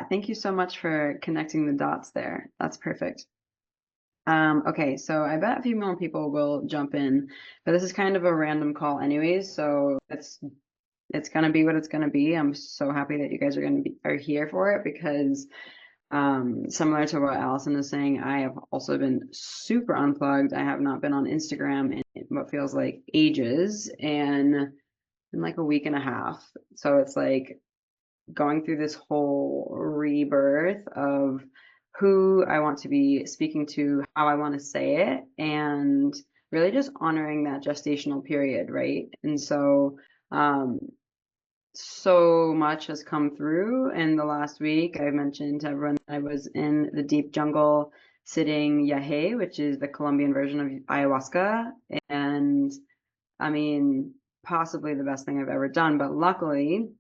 Thank you so much for connecting the dots there. That's perfect. Okay, so I bet a few more people will jump in, but this is kind of a random call anyways, so it's gonna be what it's gonna be. I'm so happy that you guys are here for it because similar to what Allison is saying, I have also been super unplugged. I have not been on Instagram in what feels like ages and in like a week and a half. So it's like going through this whole rebirth of who I want to be speaking to, how I want to say it, and really just honoring that gestational period, right? And so, so much has come through in the last week. I mentioned to everyone that I was in the deep jungle sitting yahe, which is the Colombian version of ayahuasca. And I mean, possibly the best thing I've ever done. But luckily,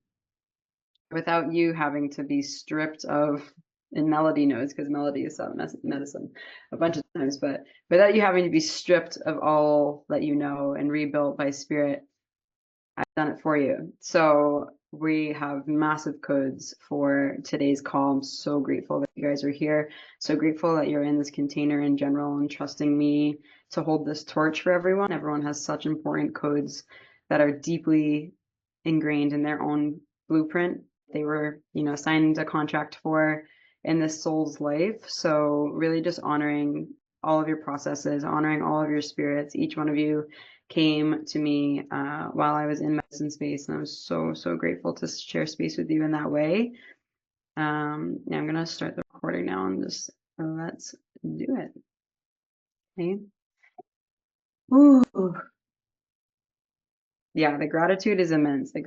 without you having to be stripped of, and Melody knows because Melody has sought medicine a bunch of times, but without you having to be stripped of all that you know and rebuilt by spirit, I've done it for you. So we have massive codes for today's call. I'm so grateful that you guys are here. So grateful that you're in this container in general and trusting me to hold this torch for everyone. Everyone has such important codes that are deeply ingrained in their own blueprint. They were, signed a contract for in this soul's life. So really just honoring all of your processes, honoring all of your spirits. Each one of you came to me while I was in medicine space, and I was so, so grateful to share space with you in that way. I'm going to start the recording now and just let's do it. Okay. Ooh. Yeah, the gratitude is immense. The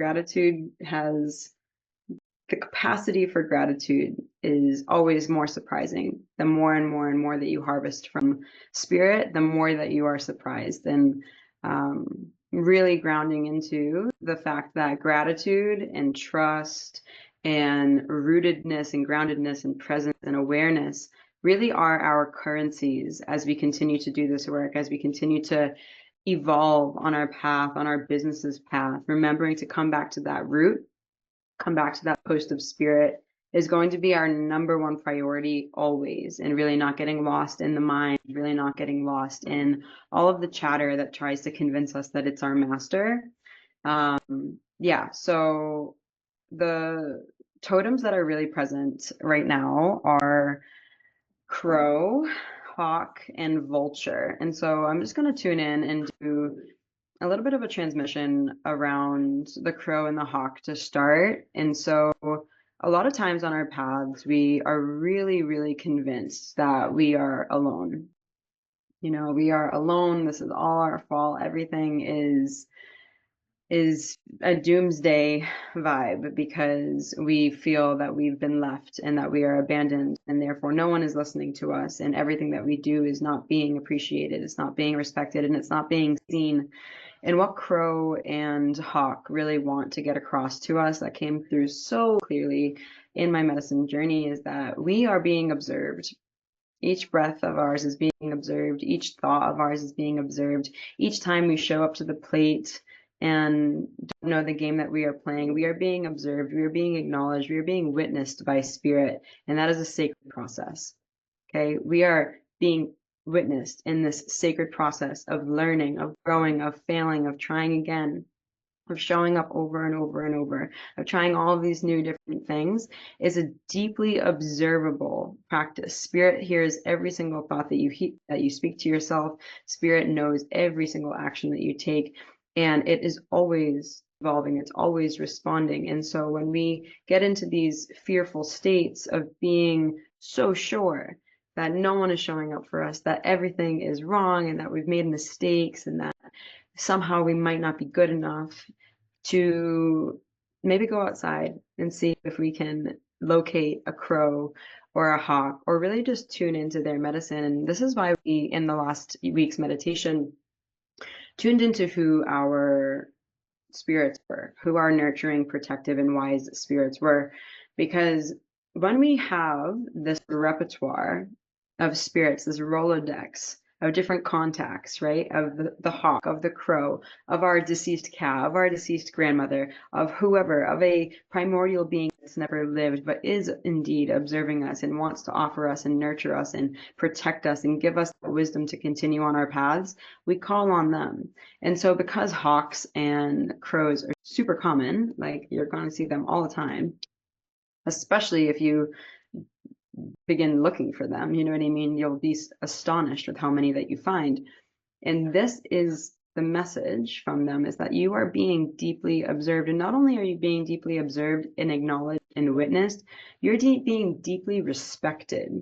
capacity for gratitude is always more surprising. The more and more and more that you harvest from spirit, the more that you are surprised. And really grounding into the fact that gratitude and trust and rootedness and groundedness and presence and awareness really are our currencies as we continue to do this work, as we continue to evolve on our path, on our business's path, remembering to come back to that root, come back to that post of spirit is going to be our number one priority always, and really not getting lost in the mind, really not getting lost in all of the chatter that tries to convince us that it's our master. So the totems that are really present right now are crow, hawk, and vulture. And so I'm just going to tune in and do a little bit of a transmission around the crow and the hawk to start. And so a lot of times on our paths, we are really, really convinced that we are alone. We are alone. This is all our fault. Everything is a doomsday vibe because we feel that we've been left and that we are abandoned, and therefore no one is listening to us, and everything that we do is not being appreciated, it's not being respected, and it's not being seen. And what crow and hawk really want to get across to us, that came through so clearly in my medicine journey, is that we are being observed. Each breath of ours is being observed. Each thought of ours is being observed. Each time we show up to the plate and don't know the game that we are playing, we are being observed. We are being acknowledged. We are being witnessed by spirit. And that is a sacred process. Okay. We are being witnessed in this sacred process of learning, of growing, of failing, of trying again, of showing up over and over and over, of trying all of these new different things, is a deeply observable practice. Spirit hears every single thought that you speak to yourself. Spirit knows every single action that you take, and it is always evolving. It's always responding. And so when we get into these fearful states of being so sure that no one is showing up for us, that everything is wrong, and that we've made mistakes, and that somehow we might not be good enough, to maybe go outside and see if we can locate a crow or a hawk, or really just tune into their medicine. And this is why we, in the last week's meditation, tuned into who our spirits were, who our nurturing, protective, and wise spirits were. Because when we have this repertoire of spirits, this Rolodex of different contacts, right? Of the hawk, of the crow, of our deceased cow, of our deceased grandmother, of whoever, of a primordial being that's never lived, but is indeed observing us and wants to offer us and nurture us and protect us and give us the wisdom to continue on our paths, we call on them. And so because hawks and crows are super common, like you're going to see them all the time, especially if you begin looking for them, you know what I mean? You'll be astonished with how many that you find. And this is the message from them, is that you are being deeply observed. And not only are you being deeply observed and acknowledged and witnessed, you're being deeply respected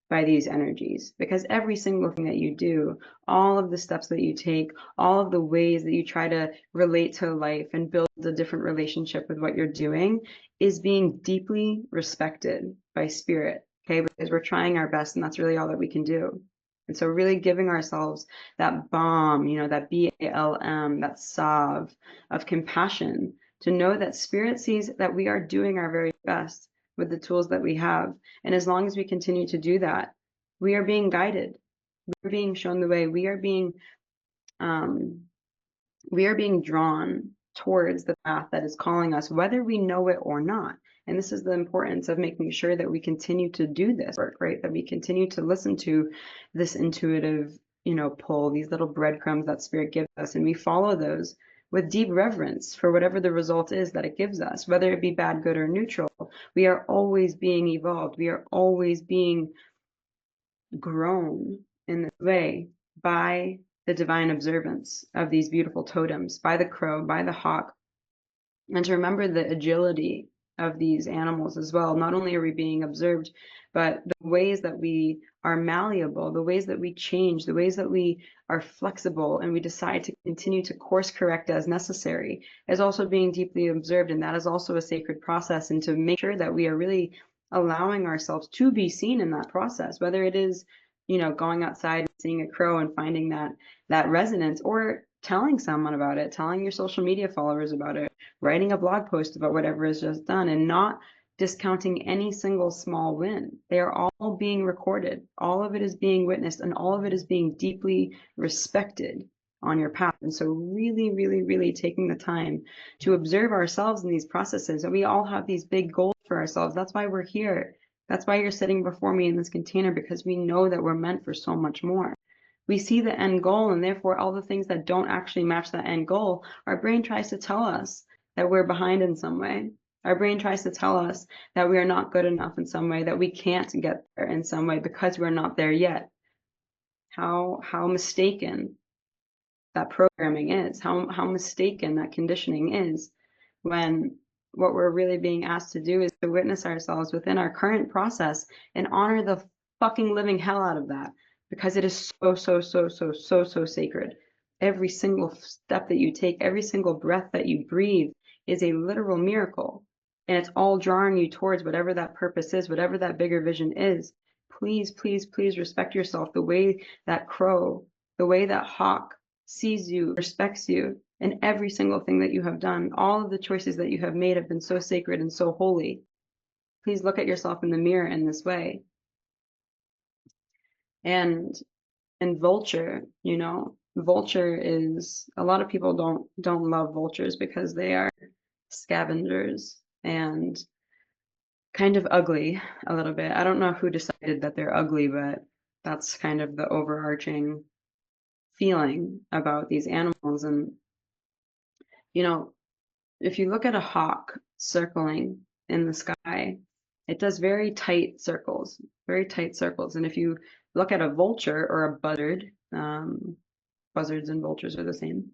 by these energies, because every single thing that you do, all of the steps that you take, all of the ways that you try to relate to life and build a different relationship with what you're doing is being deeply respected by spirit. Okay, because we're trying our best, and that's really all that we can do. And so really giving ourselves that balm, you know, that BALM, that salve of compassion, to know that spirit sees that we are doing our very best with the tools that we have. And as long as we continue to do that, we are being guided. We're being shown the way. We are being drawn towards the path that is calling us, whether we know it or not. And this is the importance of making sure that we continue to do this work, right? That we continue to listen to this intuitive, you know, pull, these little breadcrumbs that spirit gives us, and we follow those with deep reverence for whatever the result is that it gives us, whether it be bad, good, or neutral. We are always being evolved. We are always being grown in this way by the divine observance of these beautiful totems, by the crow, by the hawk, and to remember the agility of these animals as well. Not only are we being observed, but the ways that we are malleable, the ways that we change, the ways that we are flexible and we decide to continue to course correct as necessary is also being deeply observed. And that is also a sacred process, and to make sure that we are really allowing ourselves to be seen in that process, whether it is, you know, going outside and seeing a crow and finding that resonance, or telling someone about it, telling your social media followers about it, writing a blog post about whatever is just done, and not discounting any single small win. They are all being recorded. All of it is being witnessed, and all of it is being deeply respected on your path. And so really, really, really taking the time to observe ourselves in these processes. And we all have these big goals for ourselves. That's why we're here. That's why you're sitting before me in this container, because we know that we're meant for so much more. We see the end goal, and therefore all the things that don't actually match that end goal, our brain tries to tell us that we're behind in some way. Our brain tries to tell us that we are not good enough in some way, that we can't get there in some way because we're not there yet. How mistaken that programming is, how mistaken that conditioning is, when what we're really being asked to do is to witness ourselves within our current process and honor the fucking living hell out of that, because it is so sacred. Every single step that you take, every single breath that you breathe is a literal miracle, and it's all drawing you towards whatever that purpose is, whatever that bigger vision is. Please, please, please respect yourself the way that crow, the way that hawk sees you, respects you, and every single thing that you have done. All of the choices that you have made have been so sacred and so holy. Please look at yourself in the mirror in this way. And Vulture, you know, Vulture is, a lot of people don't love vultures because they are scavengers and kind of ugly a little bit. I don't know who decided that they're ugly, but that's kind of the overarching feeling about these animals. And, you know, if you look at a hawk circling in the sky, it does very tight circles, very tight circles. And if you look at a vulture or a buzzard, buzzards and vultures are the same.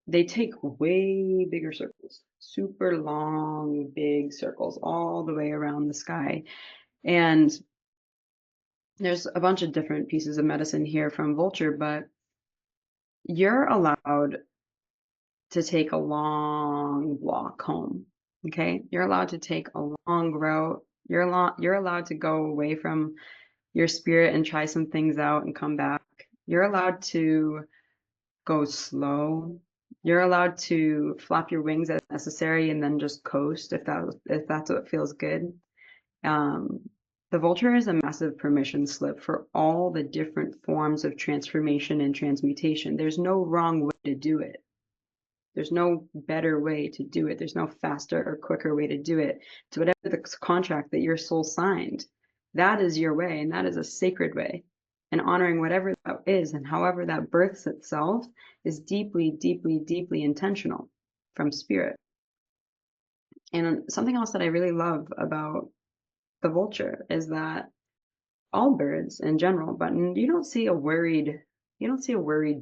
They take way bigger circles, super long, big circles all the way around the sky. And there's a bunch of different pieces of medicine here from Vulture, but you're allowed to take a long walk home. Okay, you're allowed to take a long route. You're allowed to go away from your spirit and try some things out and come back. You're allowed to go slow. You're allowed to flap your wings as necessary and then just coast if that's what feels good. The Vulture is a massive permission slip for all the different forms of transformation and transmutation. There's no wrong way to do it. There's no better way to do it. There's no faster or quicker way to do it. It's whatever the contract that your soul signed. That is your way, and that is a sacred way. And honoring whatever that is and however that births itself is deeply, deeply, deeply intentional from spirit. And something else that I really love about the vulture is that all birds in general, but you don't see a worried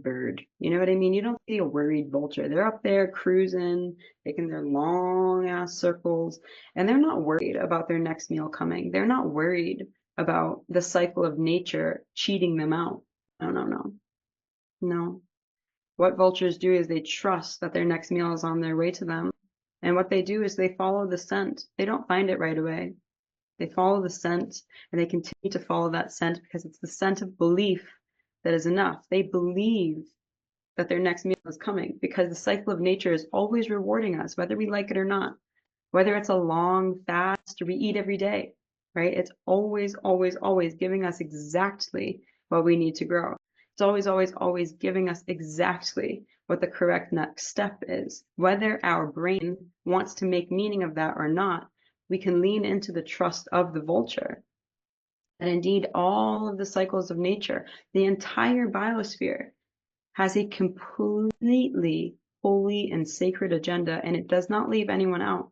bird. You know what I mean? You don't see a worried vulture. They're up there cruising, making their long ass circles, and they're not worried about their next meal coming. They're not worried about the cycle of nature cheating them out. No, no, no. No. What vultures do is they trust that their next meal is on their way to them. And what they do is they follow the scent. They don't find it right away. They follow the scent and they continue to follow that scent because it's the scent of belief that is enough. They believe that their next meal is coming because the cycle of nature is always rewarding us, whether we like it or not. Whether it's a long fast or we eat every day, right? It's always, always, always giving us exactly what we need to grow. It's always, always, always giving us exactly what the correct next step is. Whether our brain wants to make meaning of that or not, we can lean into the trust of the vulture. And indeed, all of the cycles of nature, the entire biosphere, has a completely holy and sacred agenda, and it does not leave anyone out.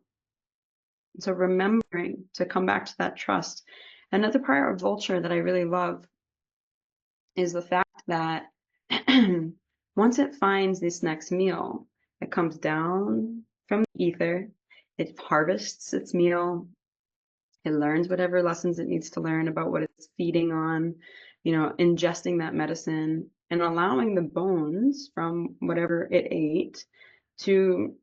So remembering to come back to that trust. Another part of Vulture that I really love is the fact that once it finds this next meal, it comes down from the ether, it harvests its meal, it learns whatever lessons it needs to learn about what it's feeding on, ingesting that medicine and allowing the bones from whatever it ate to,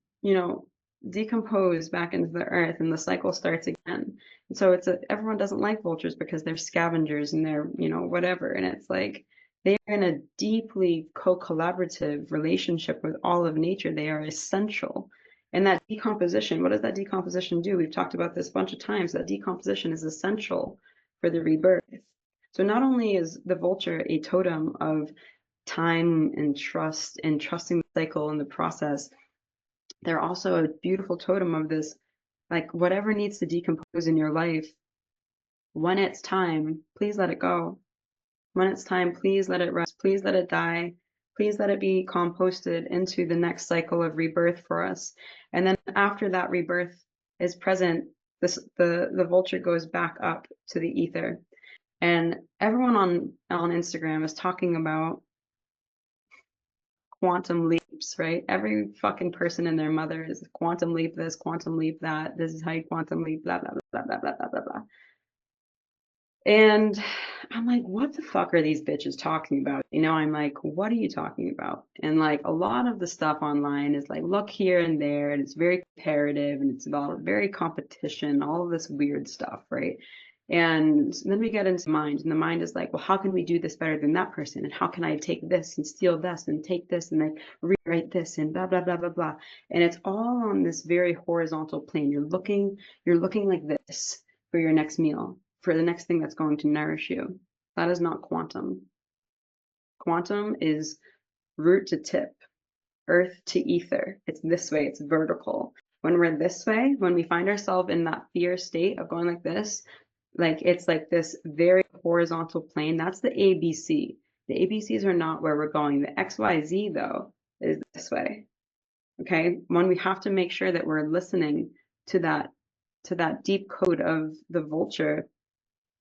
decompose back into the earth, and the cycle starts again. And so everyone doesn't like vultures because they're scavengers and they're, whatever. And it's like they are in a deeply co-collaborative relationship with all of nature. They are essential. And that decomposition, what does that decomposition do? We've talked about this a bunch of times. That decomposition is essential for the rebirth. So not only is the vulture a totem of time and trust and trusting the cycle and the process, they're also a beautiful totem of this, like whatever needs to decompose in your life, when it's time, please let it go. When it's time, please let it rest. Please let it die. Please let it be composted into the next cycle of rebirth for us. And then after that rebirth is present, the vulture goes back up to the ether. And everyone on Instagram is talking about quantum leaps, right? Every fucking person and their mother is quantum leap this, quantum leap that. This is how you quantum leap, blah, blah, blah, blah, blah, blah, blah, blah. And I'm like, what the fuck are these bitches talking about? I'm like, what are you talking about? And like a lot of the stuff online is like, look here and there, and it's very comparative and it's about very competition, all of this weird stuff, right? And then we get into mind, and the mind is like, well, how can we do this better than that person? And how can I take this and steal this and take this and like rewrite this and blah, blah, blah, blah, blah. And it's all on this very horizontal plane. You're looking like this for your next meal, for the next thing that's going to nourish you. That is not quantum. Quantum is root to tip, earth to ether. It's this way, it's vertical. When we're this way, when we find ourselves in that fear state of going like this, like it's like this very horizontal plane, that's the ABC. The ABCs are not where we're going. The XYZ though is this way. Okay? When we have to make sure that we're listening to that deep code of the vulture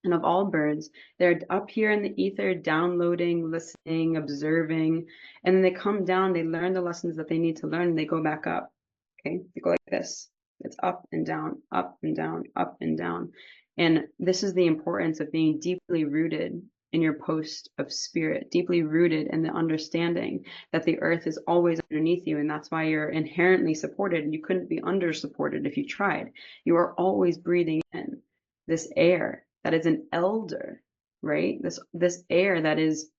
and of all birds. They're up here in the ether, downloading, listening, observing, and then they come down, they learn the lessons that they need to learn, and they go back up. Okay, they go like this. It's up and down, up and down, up and down. And this is the importance of being deeply rooted in your post of spirit, deeply rooted in the understanding that the earth is always underneath you, and that's why you're inherently supported, and you couldn't be under supported if you tried. You are always breathing in this air that is an elder, right? This air that is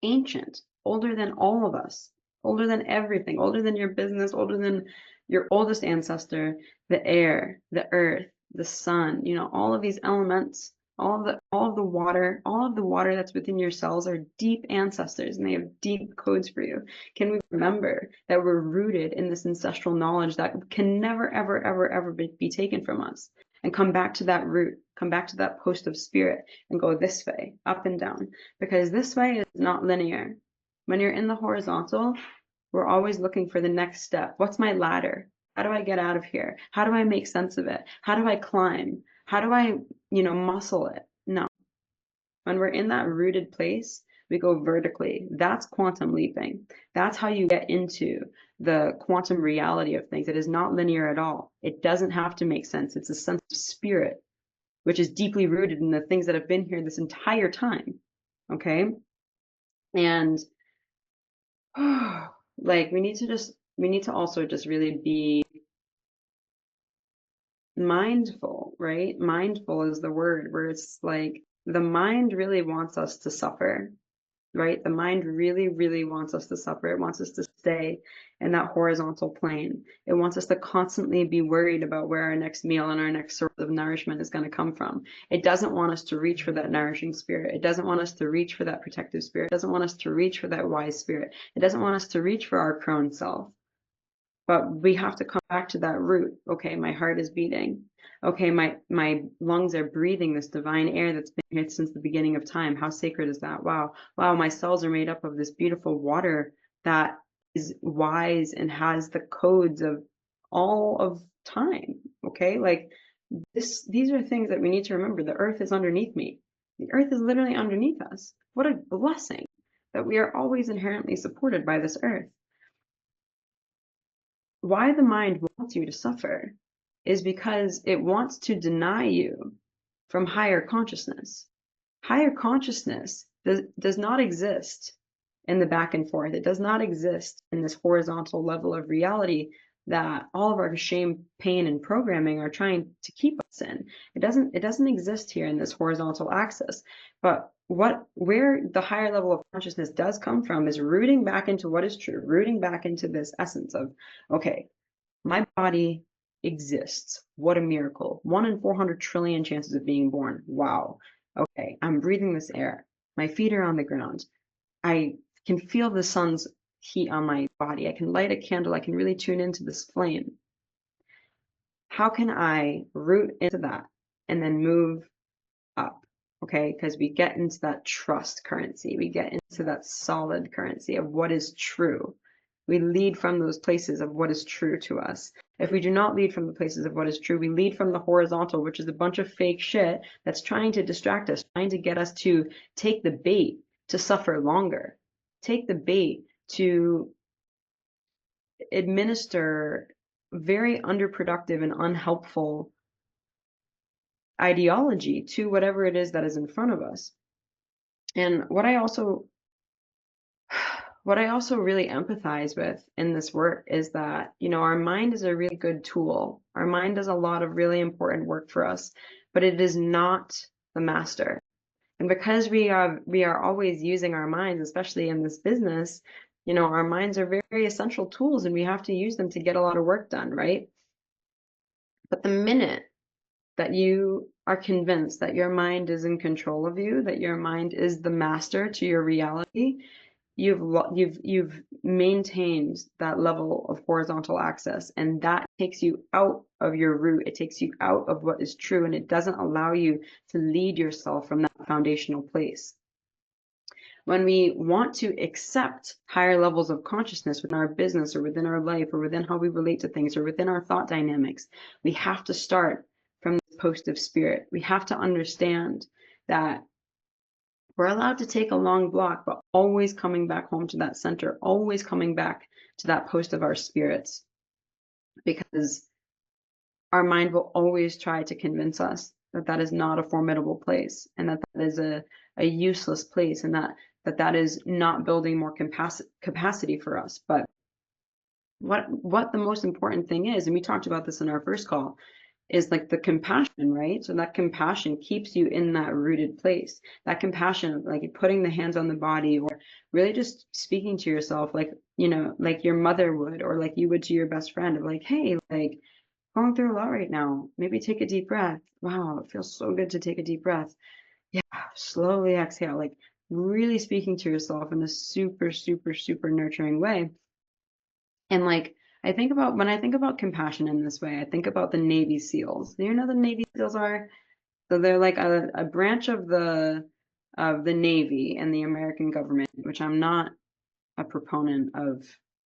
ancient, older than all of us, older than everything, older than your business, older than your oldest ancestor, the air, the earth, the sun, all of these elements, all of the water that's within your cells are deep ancestors and they have deep codes for you. Can we remember that we're rooted in this ancestral knowledge that can never, ever, ever, ever be taken from us? And come back to that root, come back to that post of spirit and go this way, up and down, because this way is not linear. When you're in the horizontal, we're always looking for the next step. What's my ladder? How do I get out of here? How do I make sense of it? How do I climb? How do I, muscle it? No. When we're in that rooted place, we go vertically. That's quantum leaping. That's how you get into the quantum reality of things. It is not linear at all. It doesn't have to make sense. It's a sense of spirit, which is deeply rooted in the things that have been here this entire time. Okay? And like we need to also just really be mindful, right? Mindful is the word, where it's like the mind really wants us to suffer, right? The mind really, really wants us to suffer. It wants us to stay in that horizontal plane. It wants us to constantly be worried about where our next meal and our next source of nourishment is going to come from. It doesn't want us to reach for that nourishing spirit. It doesn't want us to reach for that protective spirit. It doesn't want us to reach for that wise spirit. It doesn't want us to reach for our crone self. But we have to come back to that root. Okay, my heart is beating. Okay, my lungs are breathing this divine air that's been here since the beginning of time. How sacred is that? Wow. Wow, my cells are made up of this beautiful water that is wise and has the codes of all of time. Okay, like these are things that we need to remember. The earth is underneath me. The earth is literally underneath us. What a blessing that we are always inherently supported by this earth. Why the mind wants you to suffer is because it wants to deny you from higher consciousness. Higher consciousness does not exist in the back and forth. It does not exist in this horizontal level of reality that all of our shame, pain, and programming are trying to keep us in. It doesn't exist here in this horizontal axis. But where the higher level of consciousness does come from is rooting back into what is true, rooting back into this essence of, okay, my body exists. What a miracle. 1 in 400 trillion chances of being born. Wow. Okay, I'm breathing this air. My feet are on the ground. I can feel the sun's heat on my body. I can light a candle. I can really tune into this flame. How can I root into that and then move up? Okay, because we get into that trust currency. We get into that solid currency of what is true. We lead from those places of what is true to us. If we do not lead from the places of what is true, we lead from the horizontal, which is a bunch of fake shit that's trying to distract us, trying to get us to take the bait to suffer longer, take the bait to administer very underproductive and unhelpful ideology to whatever it is that is in front of us. And what I also really empathize with in this work is that, our mind is a really good tool. Our mind does a lot of really important work for us, but it is not the master. And because we are always using our minds, especially in this business, our minds are very, very essential tools and we have to use them to get a lot of work done, right? But the minute that you are convinced that your mind is in control of you, that your mind is the master to your reality, you've maintained that level of horizontal access, and that takes you out of your root. It takes you out of what is true, and it doesn't allow you to lead yourself from that foundational place. When we want to accept higher levels of consciousness within our business or within our life or within how we relate to things or within our thought dynamics, we have to start from this post of spirit. We have to understand that we're allowed to take a long block, but always coming back home to that center, always coming back to that post of our spirits, because our mind will always try to convince us that that is not a formidable place and that that is a useless place and that is not building more capacity for us. But what the most important thing is, and we talked about this in our first call, is like the compassion, right? So that compassion keeps you in that rooted place. That compassion, like putting the hands on the body or really just speaking to yourself like, like your mother would, or like you would to your best friend of like, hey, like, going through a lot right now. Maybe take a deep breath. Wow, it feels so good to take a deep breath. Yeah, slowly exhale, like really speaking to yourself in a super, super, super nurturing way. And like, when I think about compassion in this way, I think about the Navy SEALs. Do you know the Navy SEALs are? So they're like a branch of the Navy and the American government, which I'm not a proponent of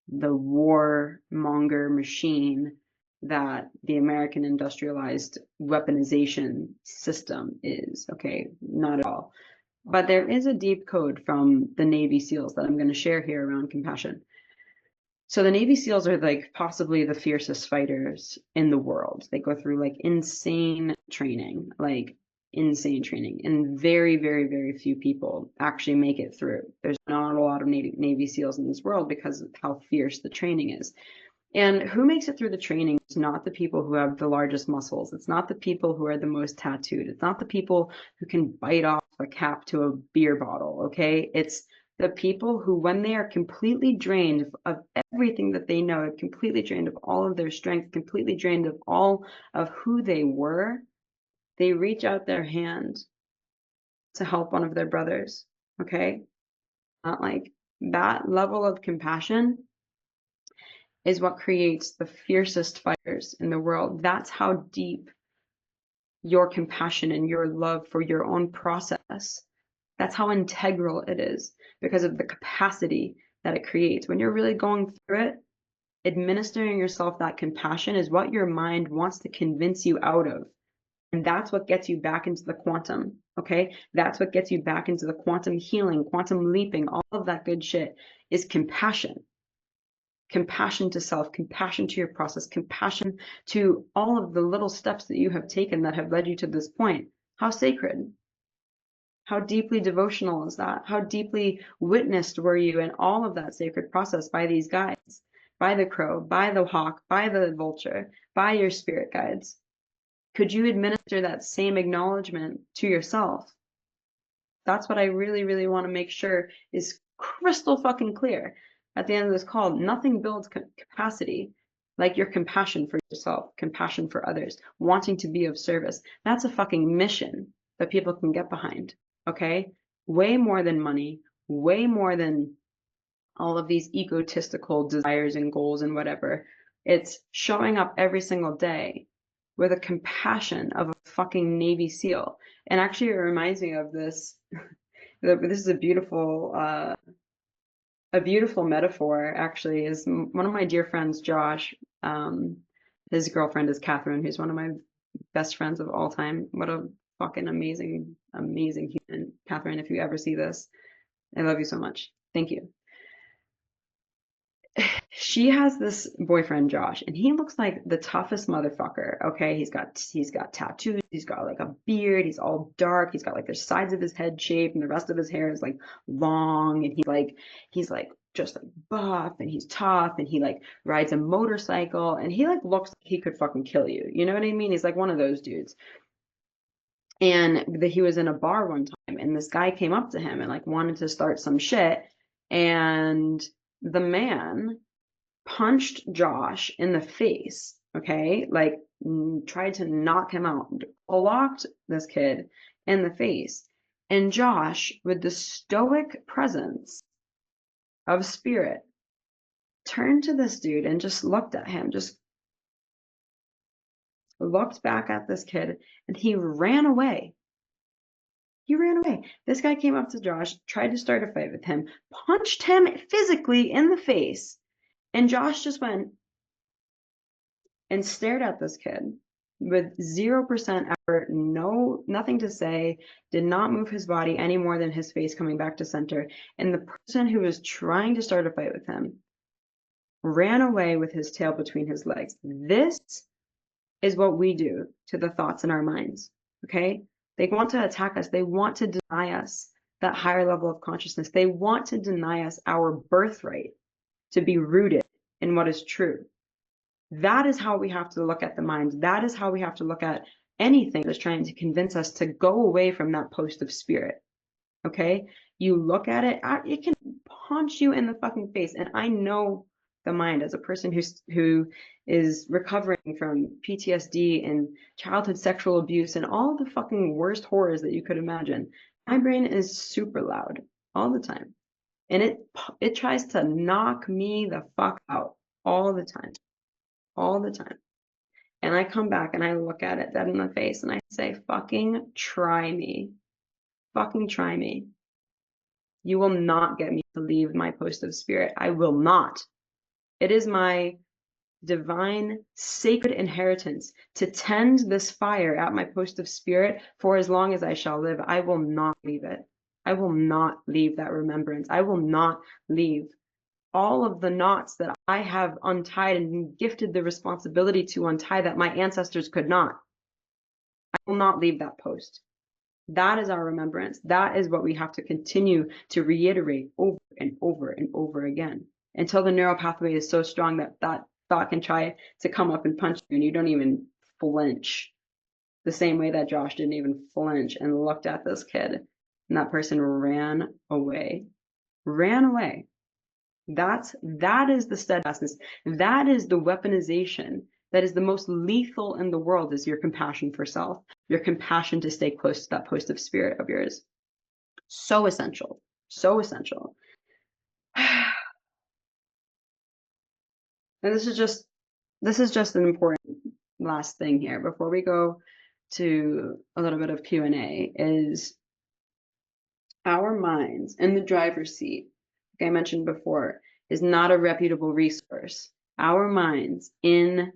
the warmonger machine that the American industrialized weaponization system is. Okay, not at all. But there is a deep code from the Navy SEALs that I'm going to share here around compassion. So the Navy SEALs are like possibly the fiercest fighters in the world. They go through like insane training, and very, very, very few people actually make it through. There's not a lot of Navy SEALs in this world because of how fierce the training is. And who makes it through the training is not the people who have the largest muscles. It's not the people who are the most tattooed. It's not the people who can bite off a cap to a beer bottle, okay? It's the people who, when they are completely drained of everything that they know, completely drained of all of their strength, completely drained of all of who they were, they reach out their hand to help one of their brothers, okay? Not like that level of compassion is what creates the fiercest fighters in the world. That's how deep your compassion and your love for your own process, that's how integral it is because of the capacity that it creates. When you're really going through it, administering yourself that compassion is what your mind wants to convince you out of. And that's what gets you back into the quantum, okay? That's what gets you back into the quantum healing, quantum leaping, all of that good shit is compassion. Compassion to self, compassion to your process, compassion to all of the little steps that you have taken that have led you to this point. How sacred. How deeply devotional is that? How deeply witnessed were you in all of that sacred process by these guides, by the crow, by the hawk, by the vulture, by your spirit guides? Could you administer that same acknowledgement to yourself? That's what I really, really want to make sure is crystal fucking clear at the end of this call. Nothing builds capacity like your compassion for yourself, compassion for others, wanting to be of service. That's a fucking mission that people can get behind, okay? Way more than money, way more than all of these egotistical desires and goals and whatever. It's showing up every single day with a compassion of a fucking Navy SEAL. And actually, it reminds me of this. This is a beautiful metaphor. Actually, is one of my dear friends, Josh. His girlfriend is Catherine, who's one of my best friends of all time. What a fucking amazing, amazing human, Catherine. If you ever see this, I love you so much. Thank you. She has this boyfriend, Josh, and he looks like the toughest motherfucker. Okay, he's got tattoos, he's got like a beard, he's all dark, he's got like the sides of his head shaved, and the rest of his hair is like long, and he's like just like buff, and he's tough, and he like rides a motorcycle, and he like looks like he could fucking kill you. You know what I mean? He's like one of those dudes. And he was in a bar one time, and this guy came up to him and like wanted to start some shit, and the man punched Josh in the face, okay? Like tried to knock him out, blocked this kid in the face. And Josh, with the stoic presence of spirit, turned to this dude and just looked at him, just looked back at this kid, and he ran away. He ran away. This guy came up to Josh, tried to start a fight with him, punched him physically in the face, and Josh just went and stared at this kid with 0% effort, nothing to say, did not move his body any more than his face coming back to center. And the person who was trying to start a fight with him ran away with his tail between his legs. This is what we do to the thoughts in our minds, okay? They want to attack us. They want to deny us that higher level of consciousness. They want to deny us our birthright to be rooted in what is true. That is how we have to look at the mind. That is how we have to look at anything that's trying to convince us to go away from that post of spirit. Okay? You look at it, it can punch you in the fucking face. And I know the mind, as a person who is recovering from PTSD and childhood sexual abuse and all the fucking worst horrors that you could imagine, my brain is super loud all the time. And it tries to knock me the fuck out all the time. All the time. And I come back and I look at it dead in the face and I say, fucking try me. Fucking try me. You will not get me to leave my post of spirit. I will not. It is my divine, sacred inheritance to tend this fire at my post of spirit for as long as I shall live. I will not leave it. I will not leave that remembrance. I will not leave all of the knots that I have untied and been gifted the responsibility to untie that my ancestors could not. I will not leave that post. That is our remembrance. That is what we have to continue to reiterate over and over and over again until the neural pathway is so strong that that thought can try to come up and punch you and you don't even flinch. The same way that Josh didn't even flinch and looked at this kid and that person ran away. Ran away. That is the steadfastness. That is the weaponization that is the most lethal in the world, is your compassion for self, your compassion to stay close to that post of spirit of yours. So essential. So essential. And this is just an important last thing here before we go to a little bit of Q&A, is our minds in the driver's seat, like I mentioned before, is not a reputable resource. Our minds in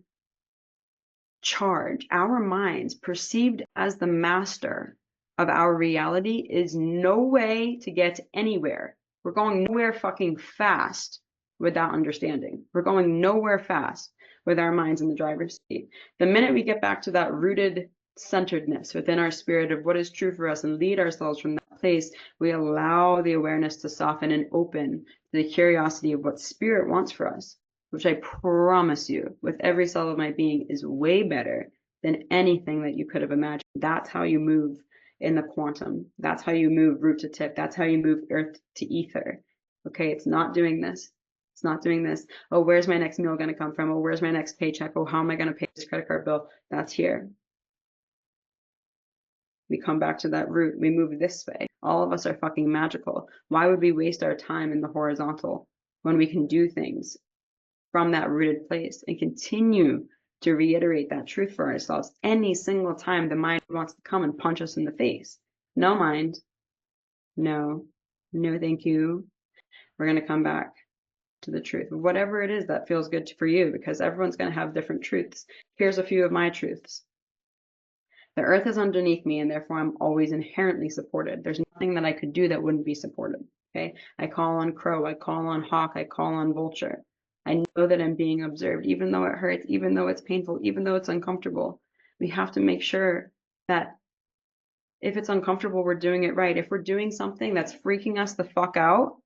charge, our minds perceived as the master of our reality, is no way to get anywhere. We're going nowhere fucking fast without understanding. We're going nowhere fast with our minds in the driver's seat. The minute we get back to that rooted centeredness within our spirit of what is true for us and lead ourselves from that place, we allow the awareness to soften and open to the curiosity of what spirit wants for us, which I promise you with every cell of my being is way better than anything that you could have imagined. That's how you move in the quantum. That's how you move root to tip. That's how you move earth to ether. Okay, it's not doing this. It's not doing this. Oh, where's my next meal going to come from? Oh, where's my next paycheck? Oh, how am I going to pay this credit card bill? That's here. We come back to that root. We move this way. All of us are fucking magical. Why would we waste our time in the horizontal when we can do things from that rooted place and continue to reiterate that truth for ourselves any single time the mind wants to come and punch us in the face? No, mind. No. No, thank you. We're going to come back to the truth, whatever it is that feels good for you, because everyone's going to have different truths. Here's a few of my truths. The earth is underneath me, and therefore I'm always inherently supported. There's nothing that I could do that wouldn't be supported. Okay. I call on crow, I call on hawk, I call on vulture. I know that I'm being observed, even though it hurts, even though it's painful, even though it's uncomfortable. We have to make sure that if it's uncomfortable, we're doing it right. If we're doing something that's freaking us the fuck out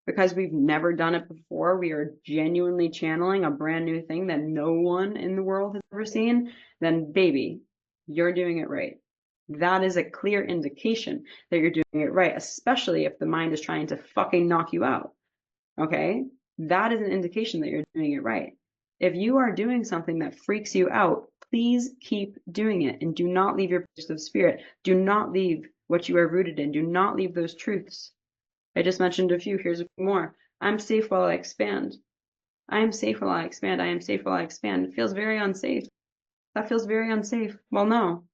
because we've never done it before, we are genuinely channeling a brand new thing that no one in the world has ever seen, then baby, you're doing it right. That is a clear indication that you're doing it right, especially if the mind is trying to fucking knock you out. Okay? That is an indication that you're doing it right. If you are doing something that freaks you out, please keep doing it and do not leave your post of spirit. Do not leave what you are rooted in. Do not leave those truths. I just mentioned a few. Here's a few more. I'm safe while I expand. I am safe while I expand. I am safe while I expand. It feels very unsafe. That feels very unsafe. Well, no,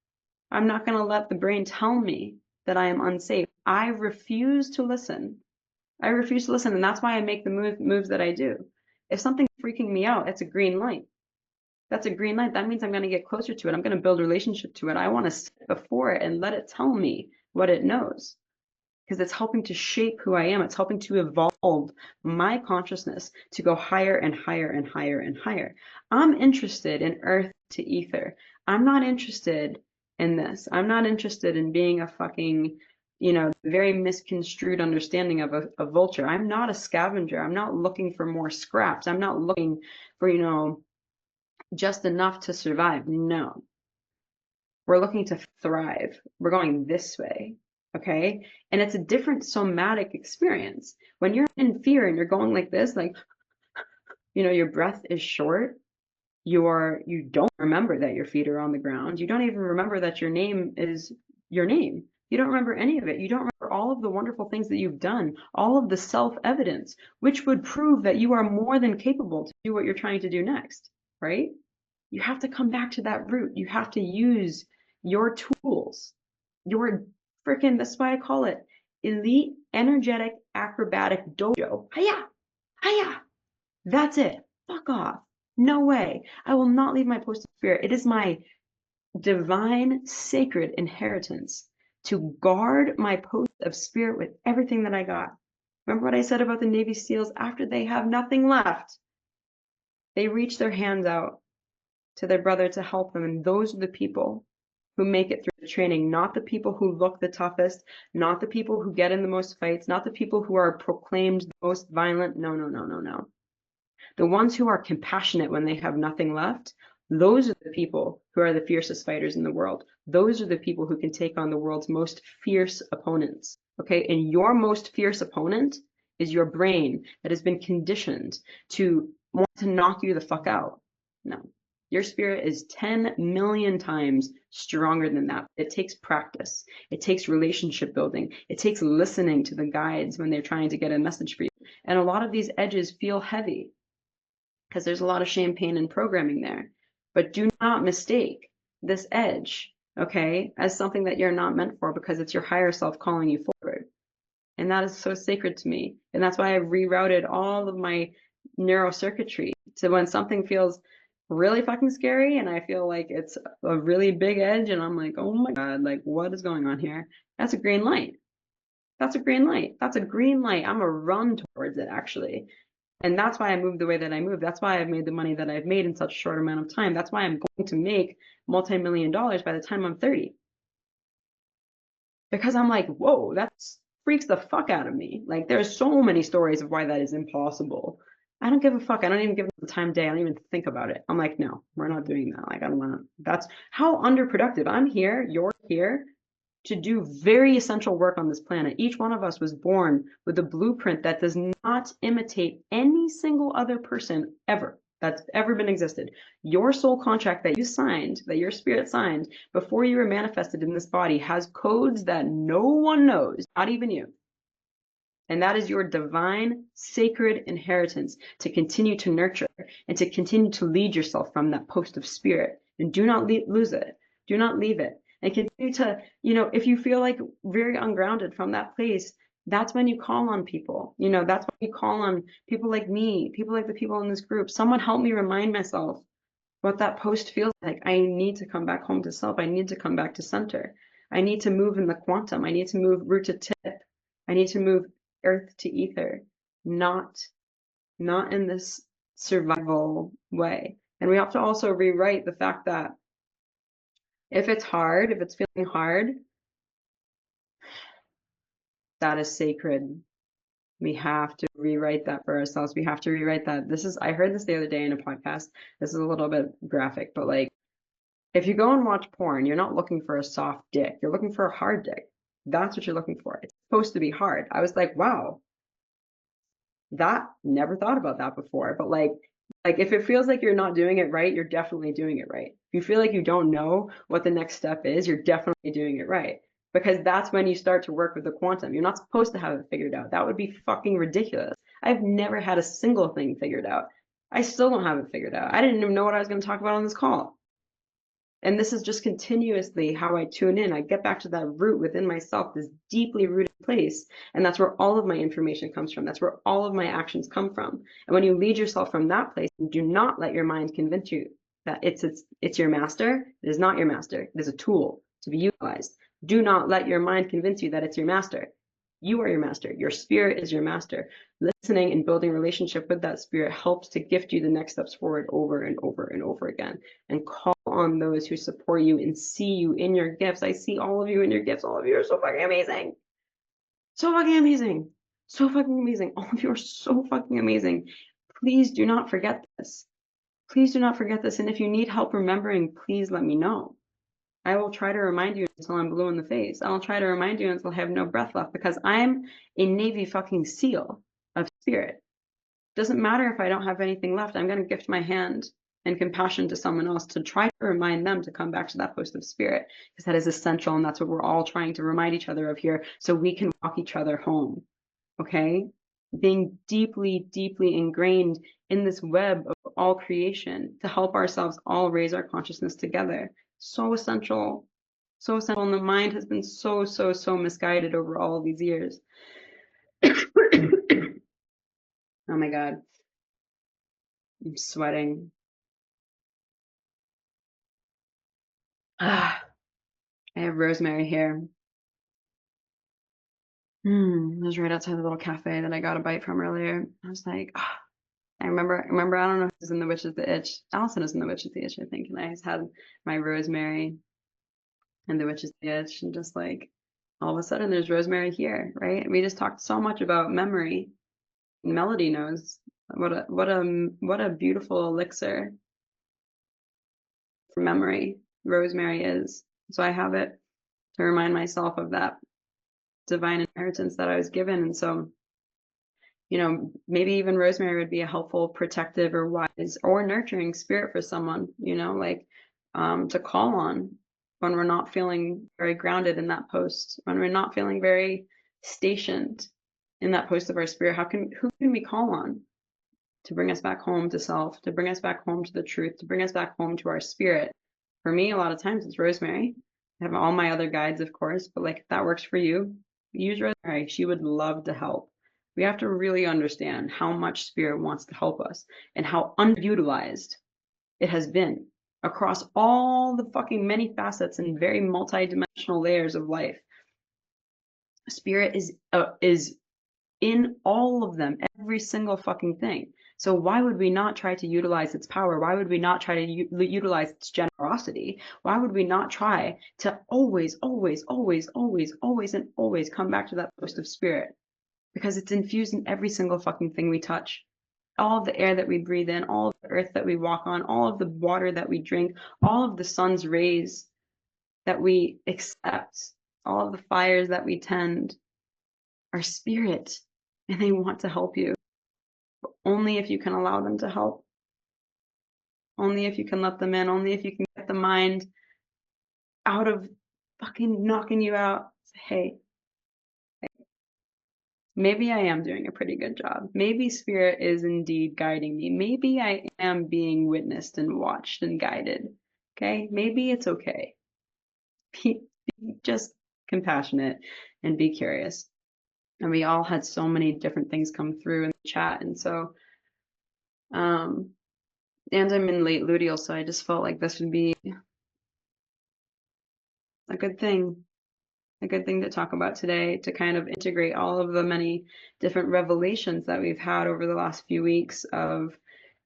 I'm not going to let the brain tell me that I am unsafe. I refuse to listen. I refuse to listen, and that's why I make the moves that I do. If something's freaking me out, it's a green light. That's a green light. That means I'm going to get closer to it. I'm going to build a relationship to it. I want to sit before it and let it tell me what it knows, because it's helping to shape who I am. It's helping to evolve my consciousness to go higher and higher and higher and higher. I'm interested in earth to ether. I'm not interested in this. I'm not interested in being a fucking, very misconstrued understanding of a vulture. I'm not a scavenger. I'm not looking for more scraps. I'm not looking for, just enough to survive. No. We're looking to thrive. We're going this way. Okay. And it's a different somatic experience. When you're in fear and you're going like this, like, your breath is short. You don't remember that your feet are on the ground. You don't even remember that your name is your name. You don't remember any of it. You don't remember all of the wonderful things that you've done, all of the self-evidence, which would prove that you are more than capable to do what you're trying to do next, right? You have to come back to that root. You have to use your tools, your freaking, that's why I call it elite, energetic, acrobatic dojo. Hiya! Hiya! That's it. Fuck off. No way. I will not leave my post of spirit. It is my divine, sacred inheritance to guard my post of spirit with everything that I got. Remember what I said about the Navy SEALs? After they have nothing left, they reach their hands out to their brother to help them. And those are the people who make it through the training, not the people who look the toughest, not the people who get in the most fights, not the people who are proclaimed the most violent. No, no, no, no, no. The ones who are compassionate when they have nothing left, those are the people who are the fiercest fighters in the world. Those are the people who can take on the world's most fierce opponents. Okay, and your most fierce opponent is your brain that has been conditioned to want to knock you the fuck out. No, your spirit is 10 million times stronger than that. It takes practice. It takes relationship building. It takes listening to the guides when they're trying to get a message for you. And a lot of these edges feel heavy because there's a lot of shame, pain, and programming there. But do not mistake this edge, okay, as something that you're not meant for, because it's your higher self calling you forward. And that is so sacred to me. And that's why I've rerouted all of my neurocircuitry to when something feels really fucking scary and I feel like it's a really big edge and I'm like, oh my God, like what is going on here? That's a green light. That's a green light. That's a green light. I'm a run towards it actually. And that's why I moved the way that I moved. That's why I've made the money that I've made in such a short amount of time. That's why I'm going to make multi-million dollars by the time I'm 30. Because I'm like, whoa, that freaks the fuck out of me. Like, there's so many stories of why that is impossible. I don't give a fuck. I don't even give them the time of day. I don't even think about it. I'm like, no, we're not doing that. Like, I don't want to. That's how underproductive. I'm here. You're here to do very essential work on this planet. Each one of us was born with a blueprint that does not imitate any single other person ever that's ever been existed. Your soul contract that you signed, that your spirit signed before you were manifested in this body has codes that no one knows, not even you. And that is your divine, sacred inheritance to continue to nurture and to continue to lead yourself from that post of spirit. And do not lose it. Do not leave it. And continue to, if you feel like very ungrounded from that place, that's when you call on people. That's when you call on people like me, people like the people in this group. Someone help me remind myself what that post feels like. I need to come back home to self. I need to come back to center. I need to move in the quantum. I need to move root to tip. I need to move earth to ether, not in this survival way. And we have to also rewrite the fact that if it's hard, if it's feeling hard, that is sacred. We have to rewrite that for ourselves. We have to rewrite that. I heard this the other day in a podcast. This is a little bit graphic, but like, if you go and watch porn, you're not looking for a soft dick. You're looking for a hard dick. That's what you're looking for. It's supposed to be hard. I was like, wow, that never thought about that before. But like if it feels like you're not doing it right, you're definitely doing it right. If you feel like you don't know what the next step is, you're definitely doing it right. Because that's when you start to work with the quantum. You're not supposed to have it figured out. That would be fucking ridiculous. I've never had a single thing figured out. I still don't have it figured out. I didn't even know what I was going to talk about on this call. And this is just continuously how I tune in. I get back to that root within myself, this deeply rooted place. And that's where all of my information comes from. That's where all of my actions come from. And when you lead yourself from that place, do not let your mind convince you that it's your master. It is not your master. It is a tool to be utilized. Do not let your mind convince you that it's your master. You are your master. Your spirit is your master. Listening and building relationship with that spirit helps to gift you the next steps forward over and over and over again. And call on those who support you and see you in your gifts. I see all of you in your gifts. All of you are so fucking amazing. So fucking amazing. So fucking amazing. All of you are so fucking amazing. Please do not forget this. Please do not forget this. And if you need help remembering, please let me know. I will try to remind you until I'm blue in the face. I'll try to remind you until I have no breath left, because I'm a Navy fucking SEAL of spirit. Doesn't matter if I don't have anything left. I'm going to gift my hand and compassion to someone else to try to remind them to come back to that post of spirit, because that is essential, and that's what we're all trying to remind each other of here, so we can walk each other home. Okay? Being deeply, deeply ingrained in this web of all creation to help ourselves all raise our consciousness together. So essential. So essential. And the mind has been so, so, so misguided over all of these years. Oh my God. I'm sweating. I have Rosemary here. It was right outside the little cafe that I got a bite from earlier. I was like, I remember, I don't know who's in The Witch is the Itch. Allison is in The Witch is the Itch, I think. And I just had my Rosemary and The Witch is the Itch. And just like, all of a sudden there's Rosemary here, right? We just talked so much about memory. Melody knows what a beautiful elixir for memory Rosemary is. So I have it to remind myself of that divine inheritance that I was given. And so, you know, maybe even Rosemary would be a helpful, protective, or wise, or nurturing spirit for someone, you know, like to call on when we're not feeling very grounded in that post, when we're not feeling very stationed in that post of our spirit. Who can we call on to bring us back home to self, to bring us back home to the truth, to bring us back home to our spirit? For me, a lot of times it's Rosemary. I have all my other guides, of course, but like if that works for you, use Rosemary. She would love to help. We have to really understand how much spirit wants to help us and how underutilized it has been across all the fucking many facets and very multi-dimensional layers of life. Spirit is in all of them, every single fucking thing. So why would we not try to utilize its power? Why would we not try to utilize its generosity? Why would we not try to always, always, always, always, always, and always come back to that post of spirit? Because it's infused in every single fucking thing we touch. All of the air that we breathe in, all of the earth that we walk on, all of the water that we drink, all of the sun's rays that we accept, all of the fires that we tend are spirit, and they want to help you. But only if you can allow them to help. Only if you can let them in. Only if you can get the mind out of fucking knocking you out. Hey, maybe I am doing a pretty good job. Maybe spirit is indeed guiding me. Maybe I am being witnessed and watched and guided. Okay? Maybe it's okay. Be just compassionate and be curious. And we all had so many different things come through in the chat. And so, and I'm in late luteal, so I just felt like this would be a good thing to talk about today, to kind of integrate all of the many different revelations that we've had over the last few weeks of,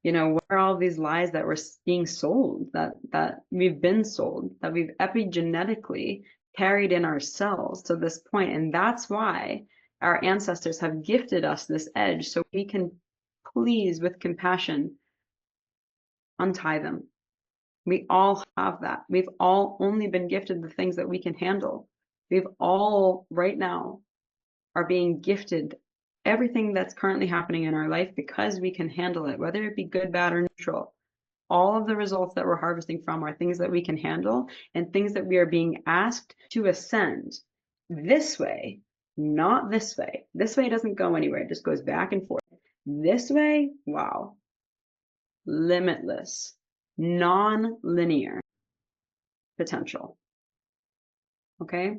you know, what are all these lies that we're being sold, that we've been sold, that we've epigenetically carried in ourselves to this point. And that's why our ancestors have gifted us this edge, so we can please, with compassion, untie them. We all have that. We've all only been gifted the things that we can handle. We've all, right now, are being gifted everything that's currently happening in our life because we can handle it, whether it be good, bad, or neutral. All of the results that we're harvesting from are things that we can handle and things that we are being asked to ascend this way, not this way. This way doesn't go anywhere. It just goes back and forth. This way, wow. Limitless, non-linear potential. Okay?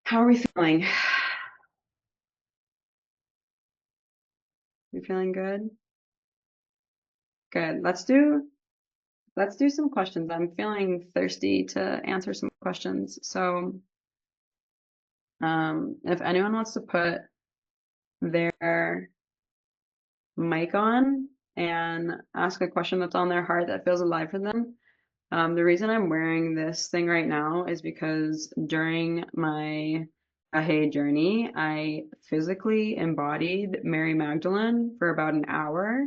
How are we feeling? We feeling good? Good. Let's do some questions. I'm feeling thirsty to answer some questions. So if anyone wants to put their mic on and ask a question that's on their heart that feels alive for them. The reason I'm wearing this thing right now is because during my Ahe journey, I physically embodied Mary Magdalene for about an hour,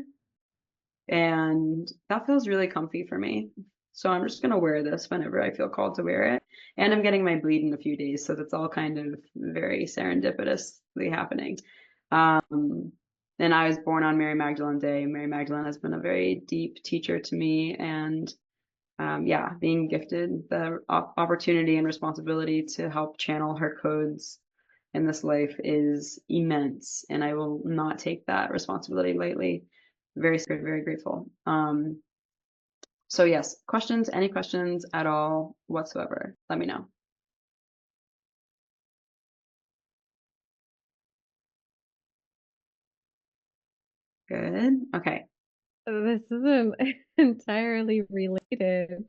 and that feels really comfy for me. So I'm just gonna wear this whenever I feel called to wear it. And I'm getting my bleed in a few days, so that's all kind of very serendipitously happening. And I was born on Mary Magdalene Day. Mary Magdalene has been a very deep teacher to me, and yeah, being gifted the opportunity and responsibility to help channel her codes in this life is immense, and I will not take that responsibility lightly. Very scared, very grateful. So yes, questions, any questions at all whatsoever, let me know. Good. Okay. This isn't entirely related,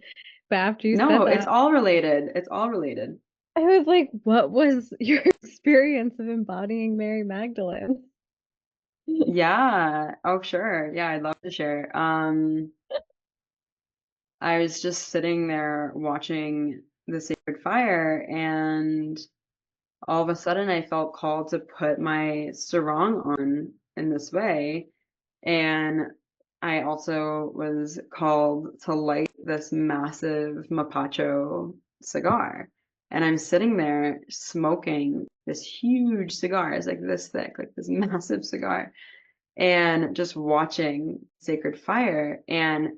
but after you said No, it's that, all related. It's all related. I was like, what was your experience of embodying Mary Magdalene? Yeah. Oh, sure. Yeah, I'd love to share. I was just sitting there watching the sacred fire, and all of a sudden I felt called to put my sarong on in this way. And I also was called to light this massive mapacho cigar. And I'm sitting there smoking this huge cigar. It's like this thick, like this massive cigar, and just watching Sacred Fire. And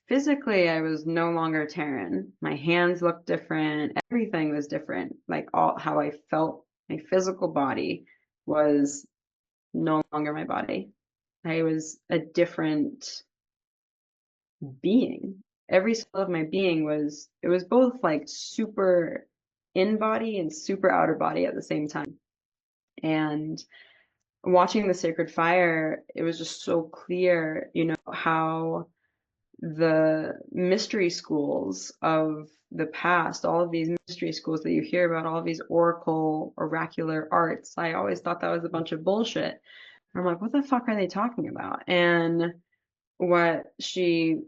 physically, I was no longer Taryn. My hands looked different. Everything was different. Like all how I felt, my physical body was no longer my body. I was a different being. Every cell of my being was, it was both like super in body and super outer body at the same time. And watching the Sacred Fire, it was just so clear, you know, how the mystery schools of the past, all of these mystery schools that you hear about, all of these oracular arts, I always thought that was a bunch of bullshit. I'm like, what the fuck are they talking about? And what she